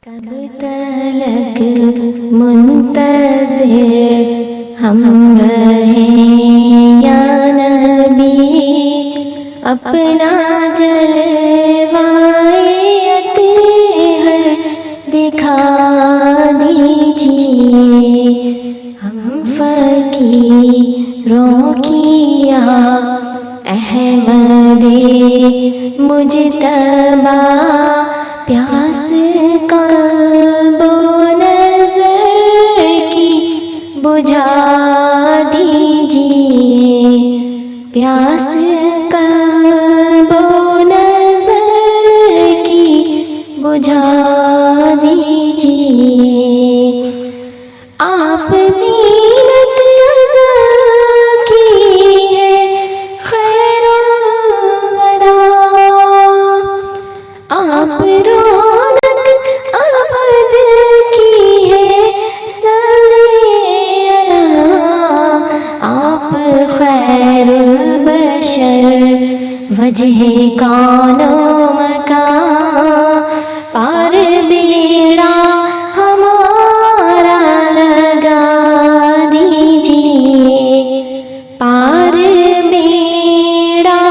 कब तलक मुंतज़िर हम रहे या नबी, अपना जलवाए अत्हर दिखा दीजिए। हम फ़कीरों की अहमदे मुजतबा, प्यास कल्बो नज़र की बुझा दीजिए। प्यास कल्बो नज़र की बुझा दीजिए। आप ज़ीनत अज़ल की है खैरुल वरा, आप रौनक अबद की है सल्ले अला। आप खैरुल बशर वजह कौनो मकान, पार बेड़ा हमारा लगा दीजिए। पार बेड़ा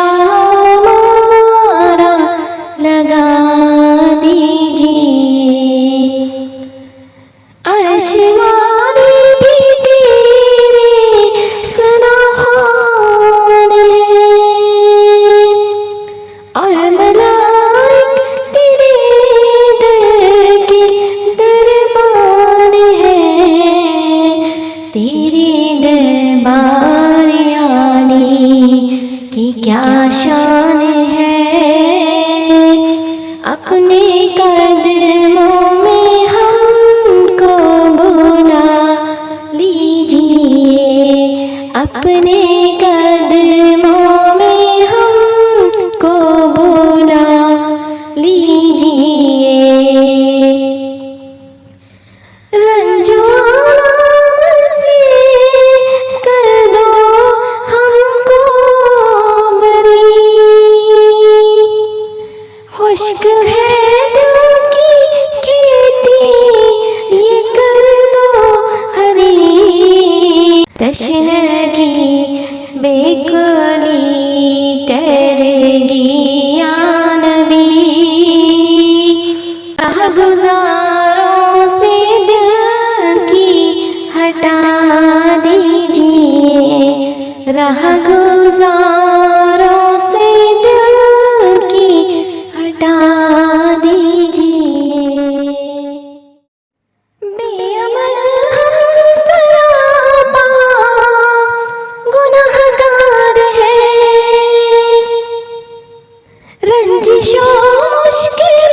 हमारा लगा दीजिए। अर्श वाले भी तेरे सनाख़्वान हैं, और मलाइक तेरे दर के दरबान हैं। तेरे दरबार आने की क्या शान है, अपने कदमों में हमको बुला लीजिए। अपने कदमों में हमको बुला लीजिए। रंजों से कर दो हमको बरी, खुश्क है दिल की खेती ये कर दो हरी। तशनगी बेकुली टरेगी या नबी, राहगुज़ारों से दिल की हटा दीजिए। राहगुज़ारों से दिल की हटा दीजिए। बेअमल हम सरापा गुनहगार हैं, रंजिशों मुश्किल